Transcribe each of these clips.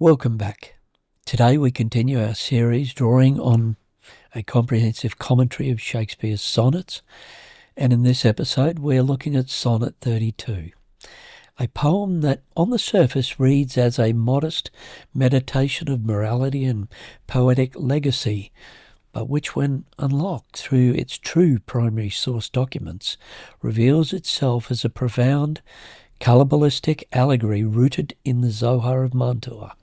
Welcome back. Today we continue our series drawing on a comprehensive commentary of Shakespeare's sonnets, and in this episode we're looking at Sonnet 32, a poem that on the surface reads as a modest meditation of morality and poetic legacy, but which when unlocked through its true primary source documents reveals itself as a profound kabbalistic allegory rooted in the Zohar of Mantua.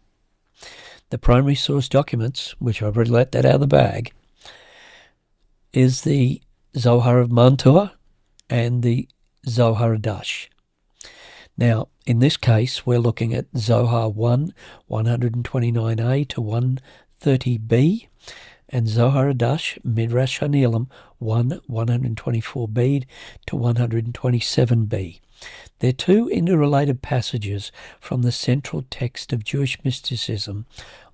The primary source documents, which I've already let that out of the bag, is the Zohar of Mantua and the Zohar Hadash. Now, in this case, we're looking at Zohar 1, 129a to 130b, and Zohar Hadash, Midrash 1, 124b to 127b. They're two interrelated passages from the central text of Jewish mysticism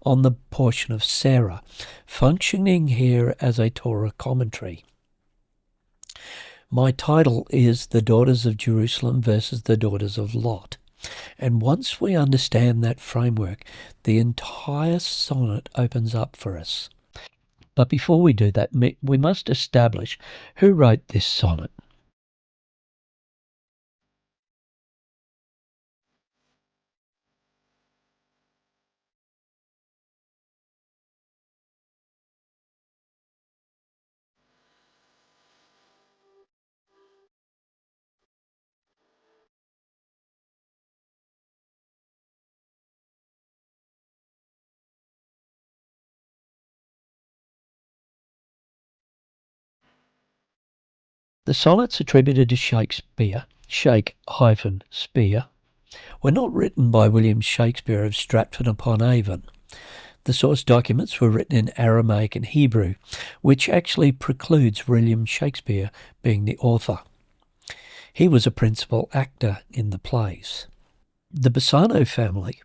on the portion of Sarah, functioning here as a Torah commentary. My title is The Daughters of Jerusalem versus the Daughters of Lot. And once we understand that framework, the entire sonnet opens up for us. But before we do that, we must establish who wrote this sonnet. The sonnets attributed to Shakespeare, Shake-speare, were not written by William Shakespeare of Stratford-upon-Avon. The source documents were written in Aramaic and Hebrew, which actually precludes William Shakespeare being the author. He was a principal actor in the plays. The Bassano family,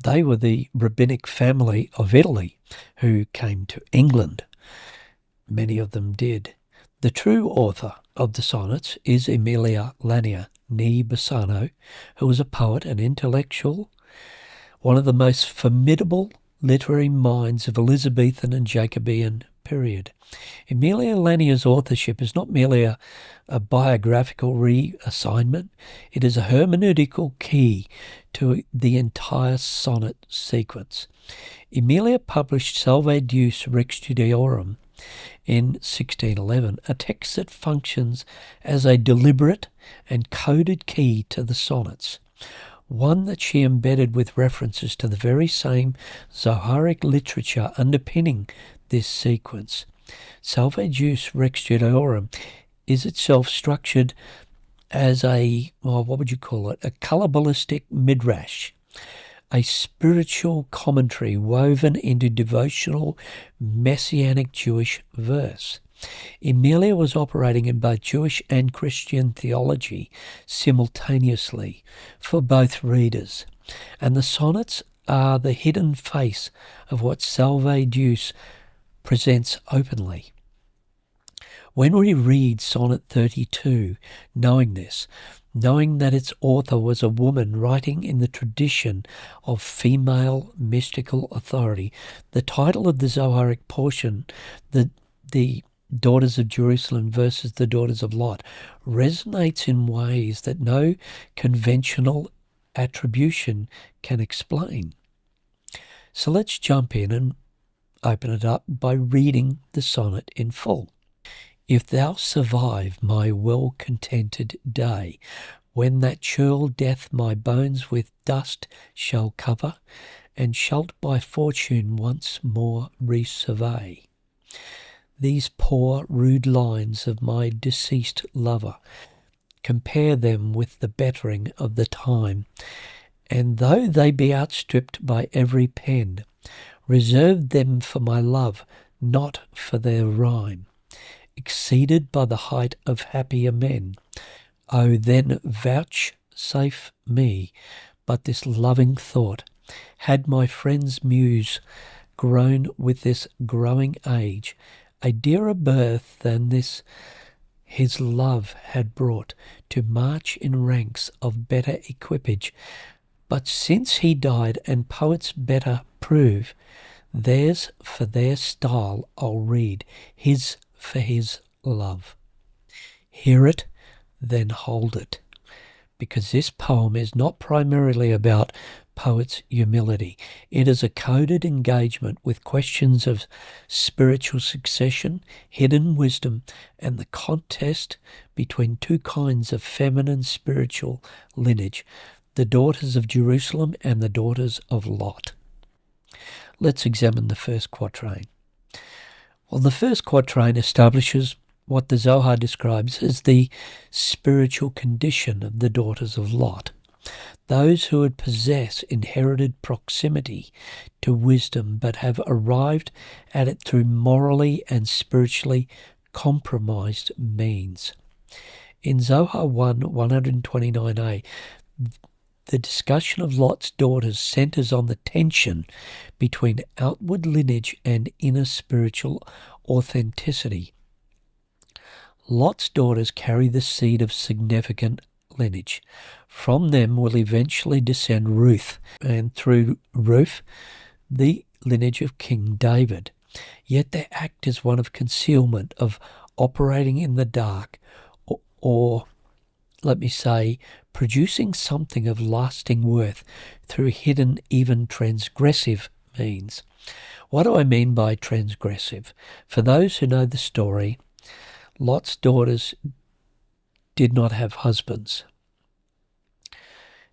they were the rabbinic family of Italy who came to England. Many of them did. The true author of the sonnets is Emilia Lanier, née Bassano, who was a poet and intellectual, one of the most formidable literary minds of Elizabethan and Jacobean period. Emilia Lanier's authorship is not merely a biographical reassignment, it is a hermeneutical key to the entire sonnet sequence. Emilia published Salve Deus Rex Judaeorum in 1611, a text that functions as a deliberate and coded key to the sonnets, one that she embedded with references to the very same Zoharic literature underpinning this sequence. Salve Deus Rex Judaeorum is itself structured as a kabbalistic Midrash, a spiritual commentary woven into devotional messianic Jewish verse. Emilia was operating in both Jewish and Christian theology simultaneously for both readers, and the sonnets are the hidden face of what Salve Deus presents openly. When we read Sonnet 32, knowing that its author was a woman writing in the tradition of female mystical authority, the title of the Zoharic portion, the Daughters of Jerusalem versus the Daughters of Lot, resonates in ways that no conventional attribution can explain. So let's jump in and open it up by reading the sonnet in full. If thou survive my well-contented day, when that churl death my bones with dust shall cover, and shalt by fortune once more resurvey these poor rude lines of my deceased lover, compare them with the bett'ring of the time, and though they be outstripped by every pen, reserve them for my love, not for their rhyme. Exceeded by the height of happier men, O then vouchsafe me but this loving thought, had my friend's muse grown with this growing age, a dearer birth than this his love had brought, to march in ranks of better equipage But since he died, and poets better prove, theirs for their style I'll read, his for his love. Hear it, then hold it, because this poem is not primarily about poet's humility. It is a coded engagement with questions of spiritual succession, hidden wisdom, and the contest between two kinds of feminine spiritual lineage, the daughters of Jerusalem and the daughters of Lot. Let's examine the first quatrain. Well, the first quatrain establishes what the Zohar describes as the spiritual condition of the daughters of Lot, those who would possess inherited proximity to wisdom but have arrived at it through morally and spiritually compromised means. In Zohar 129a, the discussion of Lot's daughters centers on the tension between outward lineage and inner spiritual authenticity. Lot's daughters carry the seed of significant lineage. From them will eventually descend Ruth, and through Ruth, the lineage of King David. Yet their act is one of concealment, of operating in the dark, or let me say, producing something of lasting worth through hidden, even transgressive means. What do I mean by transgressive? For those who know the story, Lot's daughters did not have husbands,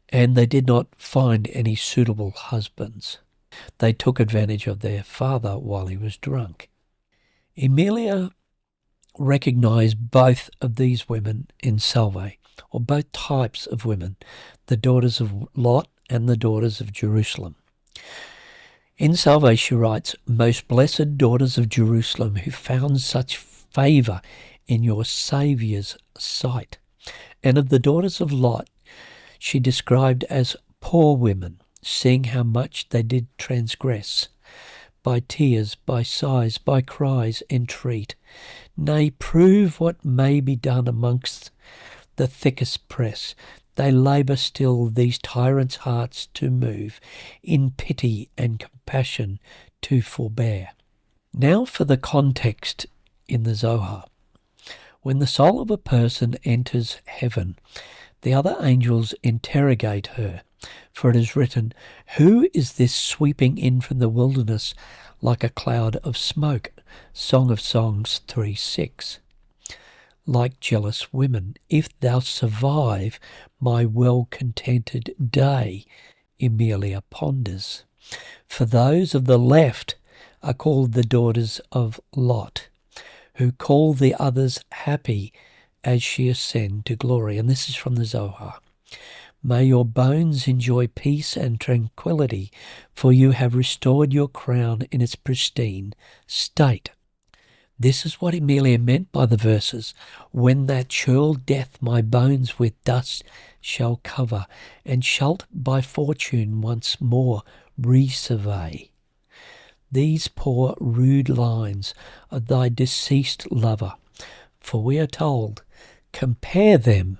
and they did not find any suitable husbands. They took advantage of their father while he was drunk. Emilia recognized both of these women in Salve, or both types of women, the daughters of Lot and the daughters of Jerusalem. In Salve she writes, "Most blessed daughters of Jerusalem, who found such favour in your Saviour's sight." And of the daughters of Lot she described as poor women, seeing how much they did transgress. By tears, by sighs, by cries entreat, nay, prove what may be done amongst the thickest press. They labour still these tyrants' hearts to move, in pity and compassion to forbear. Now for the context in the Zohar. When the soul of a person enters heaven, the other angels interrogate her, for it is written, "Who is this sweeping in from the wilderness like a cloud of smoke?" Song of Songs 3:6. Like jealous women, if thou survive my well-contented day, Emilia ponders. For those of the left are called the daughters of Lot, who call the others happy as she ascend to glory. And this is from the Zohar. May your bones enjoy peace and tranquility, for you have restored your crown in its pristine state. This is what Emilia meant by the verses, "When that churl death my bones with dust shall cover, and shalt by fortune once more resurvey." These poor rude lines of thy deceased lover, for we are told, compare them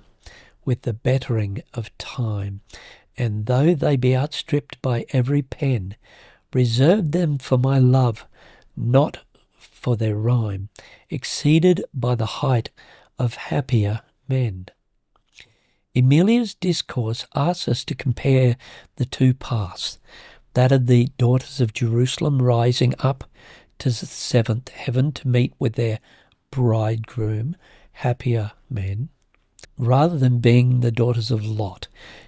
with the bett'ring of time, and though they be outstripped by every pen, reserve them for my love, not for their rhyme, exceeded by the height of happier men. Emilia's discourse asks us to compare the two paths, that of the daughters of Jerusalem rising up to the seventh heaven to meet with their bridegroom, happier men, rather than being the daughters of Lot,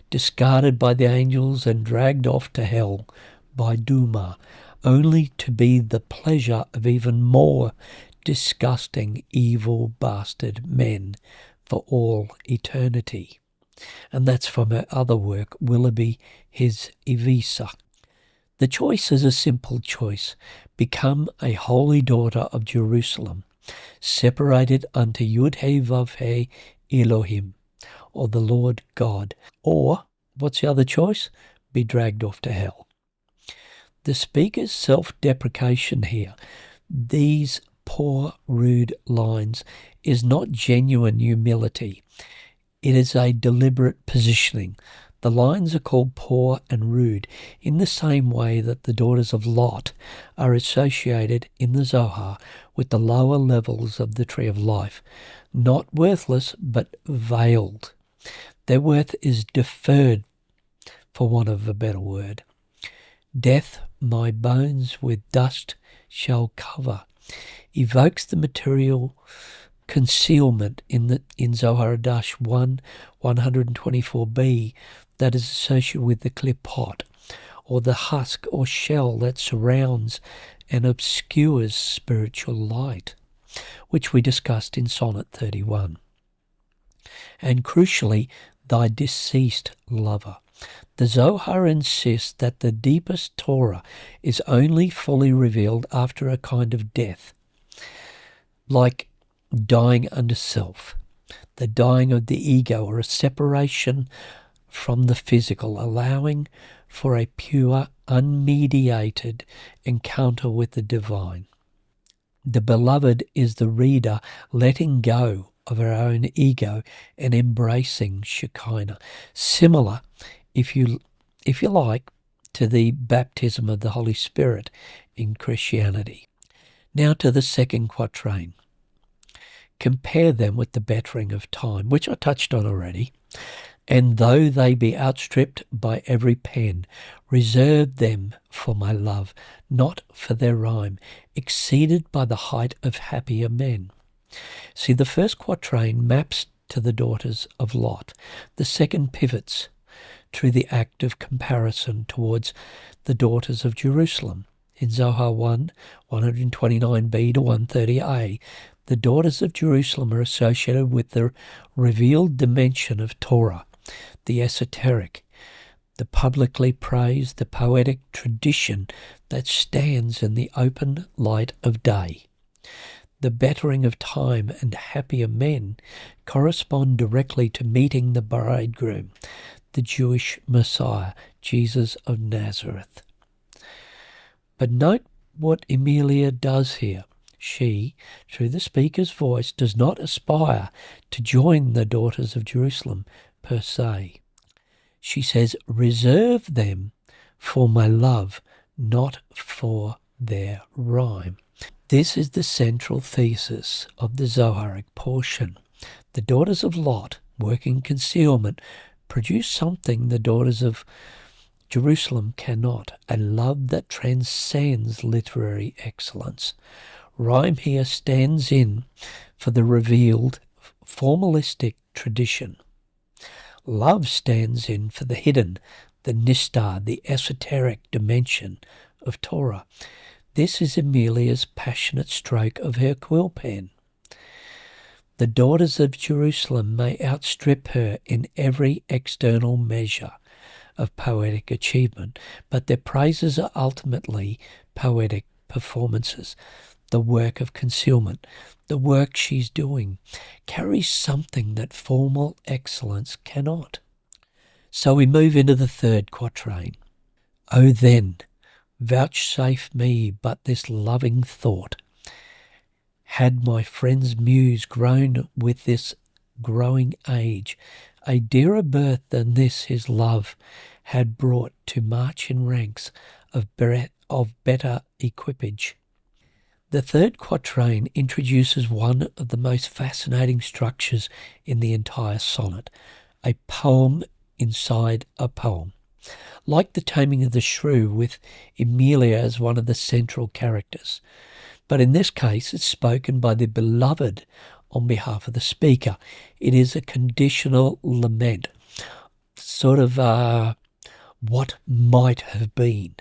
discarded by the angels and dragged off to hell by Duma, only to be the pleasure of even more disgusting, evil, bastard men for all eternity. And that's from her other work, Willoughby, his Evisa. The choice is a simple choice. Become a holy daughter of Jerusalem, separated unto Yud-He Vav-He Elohim, or the Lord God. Or, what's the other choice? Be dragged off to hell. The speaker's self-deprecation here, these poor, rude lines, is not genuine humility. It is a deliberate positioning. The lines are called poor and rude, in the same way that the daughters of Lot are associated in the Zohar with the lower levels of the tree of life, not worthless but veiled. Their worth is deferred, for want of a better word. Death, my bones with dust shall cover, evokes the material concealment in Zohar Hadash 124b that is associated with the clear pot, or the husk or shell that surrounds and obscures spiritual light, which we discussed in Sonnet 31. And crucially, thy deceased lover. The Zohar insists that the deepest Torah is only fully revealed after a kind of death, like dying unto self, the dying of the ego, or a separation from the physical, allowing for a pure, unmediated encounter with the divine. The beloved is the reader letting go of our own ego and embracing Shekinah, similar, if you like, to the baptism of the Holy Spirit in Christianity. Now to the second quatrain. Compare them with the bett'ring of time, which I touched on already. And though they be outstripped by every pen, reserve them for my love, not for their rhyme, exceeded by the height of happier men. See, the first quatrain maps to the daughters of Lot. The second pivots through the act of comparison towards the daughters of Jerusalem. In Zohar 1, 129b to 130a, the daughters of Jerusalem are associated with the revealed dimension of Torah, the esoteric, the publicly praised, the poetic tradition that stands in the open light of day. The bett'ring of time and happier men correspond directly to meeting the bridegroom, the Jewish Messiah, Jesus of Nazareth. But note what Emilia does here. She, through the speaker's voice, does not aspire to join the daughters of Jerusalem per se. She says, reserve them for my love, not for their rhyme. This is the central thesis of the Zoharic portion. The daughters of Lot, working concealment, produce something the daughters of Jerusalem cannot, a love that transcends literary excellence. Rhyme here stands in for the revealed, formalistic tradition. Love stands in for the hidden, the nistar, the esoteric dimension of Torah. This is Emilia's passionate stroke of her quill pen. The daughters of Jerusalem may outstrip her in every external measure of poetic achievement, but their praises are ultimately poetic performances. The work of concealment, the work she's doing, carries something that formal excellence cannot. So we move into the third quatrain. O then, vouchsafe me but this loving thought. Had my friend's muse grown with this growing age, a dearer birth than this his love had brought to march in ranks of better equipage. The third quatrain introduces one of the most fascinating structures in the entire sonnet, a poem inside a poem. Like the Taming of the Shrew, with Emilia as one of the central characters. But in this case, it's spoken by the beloved on behalf of the speaker. It is a conditional lament, sort of what might have been.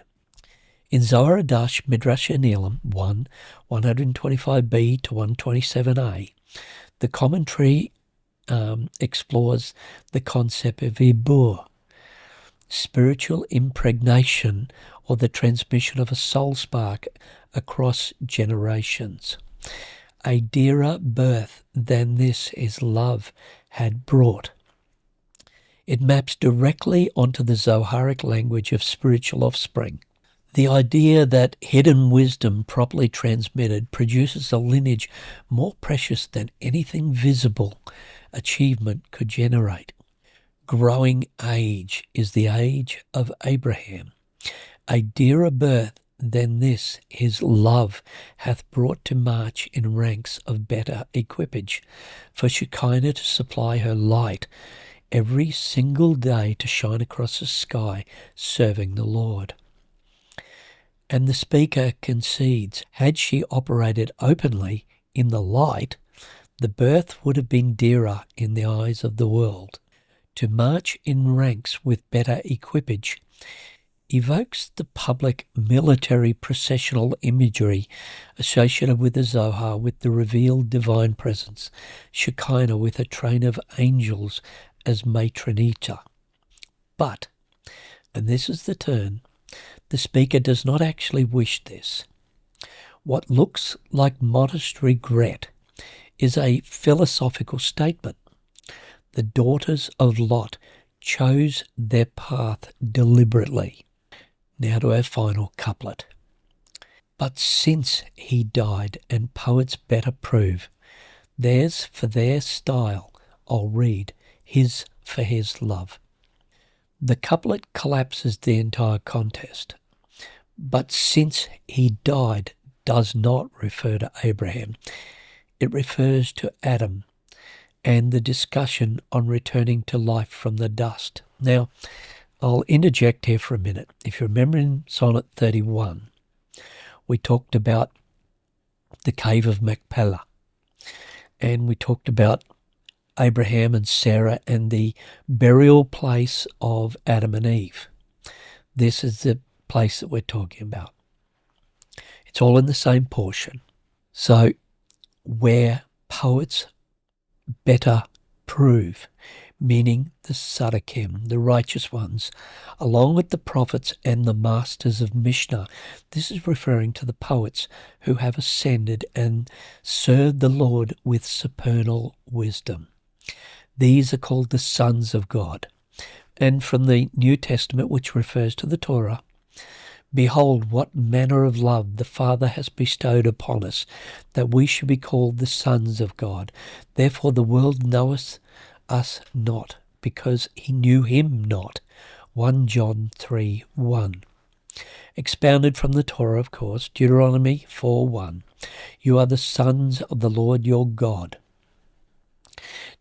In Zohar Hadash, Midrash and Elam 1, 125b to 127a, the commentary explores the concept of ibur, spiritual impregnation, or the transmission of a soul spark across generations. A dearer birth than this his love had brought. It maps directly onto the Zoharic language of spiritual offspring. The idea that hidden wisdom properly transmitted produces a lineage more precious than anything visible achievement could generate. growing age is the age of Abraham. A dearer birth than this his love hath brought to march in ranks of better equipage, for Shekinah to supply her light every single day to shine across the sky, serving the Lord. And the speaker concedes, had she operated openly in the light, the birth would have been dearer in the eyes of the world. To march in ranks with better equipage evokes the public military processional imagery associated with the Zohar, with the revealed divine presence, Shekinah with a train of angels as matronita. But, and this is the turn, the speaker does not actually wish this. What looks like modest regret is a philosophical statement. The daughters of Lot chose their path deliberately. Now to our final couplet. But since he died, and poets better prove, theirs for their style I'll read, his for his love. The couplet collapses the entire contest. But since he died does not refer to Abraham. It refers to Adam and the discussion on returning to life from the dust. Now, I'll interject here for a minute. If you remember in Sonnet 31, we talked about the cave of Machpelah, and we talked about Abraham and Sarah and the burial place of Adam and Eve. This is the place that we're talking about. It's all in the same portion. So, where poets better prove, meaning the Sadakim, the righteous ones, along with the prophets and the masters of Mishnah. This is referring to the poets who have ascended and served the Lord with supernal wisdom. These are called the sons of God. And from the New Testament, which refers to the Torah, behold, what manner of love the Father has bestowed upon us, that we should be called the sons of God. Therefore the world knoweth us not, because he knew him not. 1 John 3:1. Expounded from the Torah, of course, Deuteronomy 4:1. You are the sons of the Lord your God.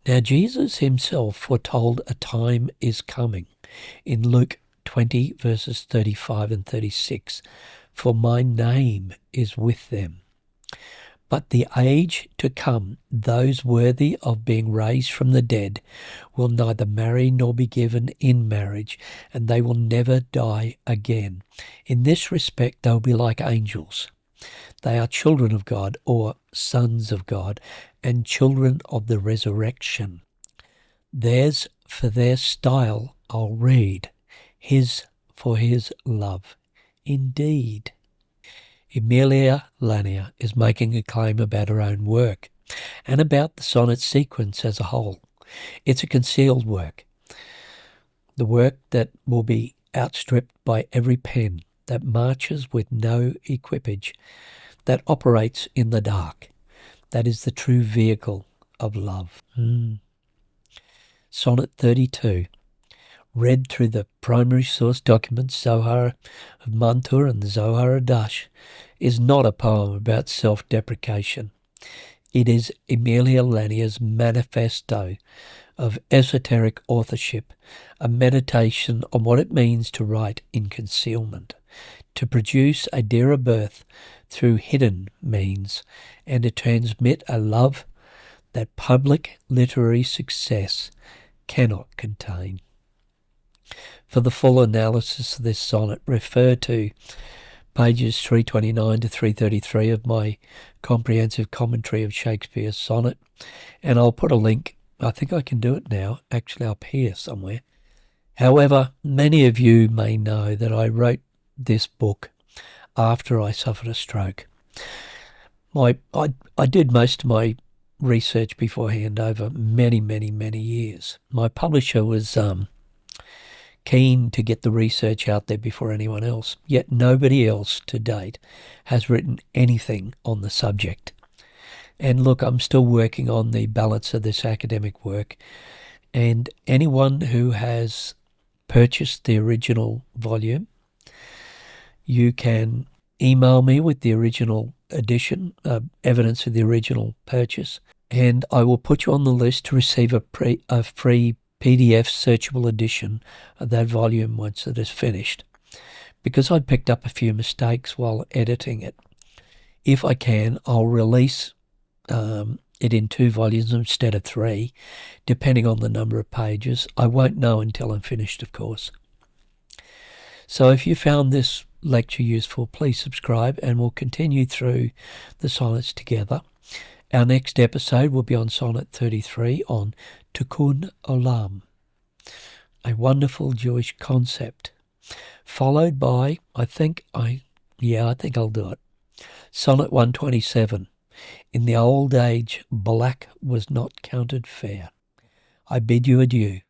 Now Jesus himself foretold a time is coming in Luke 20 verses 35 and 36. For my name is with them. But the age to come, those worthy of being raised from the dead will neither marry nor be given in marriage, and they will never die again. In this respect they will be like angels. They are children of God, or sons of God, and children of the resurrection. Theirs for their style I'll read, his for his love. Indeed. Emilia Lanier is making a claim about her own work and about the sonnet sequence as a whole. It's a concealed work, the work that will be outstripped by every pen, that marches with no equipage, that operates in the dark. That is the true vehicle of love. Sonnet 32. Read through the primary source documents, Zohar of Mantur and the Zohar Hadash, is not a poem about self-deprecation. It is Emilia Lanier's manifesto of esoteric authorship, a meditation on what it means to write in concealment, to produce a dearer birth through hidden means, and to transmit a love that public literary success cannot contain. For the full analysis of this sonnet, refer to pages 329 to 333 of my comprehensive commentary of Shakespeare's sonnet, and I'll put a link, I think I can do it now, actually up here somewhere. However, many of you may know that I wrote this book after I suffered a stroke. I did most of my research beforehand over many years. My publisher was keen to get the research out there before anyone else, yet nobody else to date has written anything on the subject. And look, I'm still working on the balance of this academic work And anyone who has purchased the original volume, you can email me with the original edition, evidence of the original purchase, and I will put you on the list to receive a free PDF searchable edition of that volume once it is finished. Because I picked up a few mistakes while editing it, if I can, I'll release it in 2 volumes instead of 3, depending on the number of pages. I won't know until I'm finished, of course. So if you found this lecture useful, please subscribe, and we'll continue through the sonnets together. Our next episode will be on Sonnet 33 on Tikkun Olam, a wonderful Jewish concept, followed by, I think I'll do it, Sonnet 127. In the old age, black was not counted fair. I bid you adieu.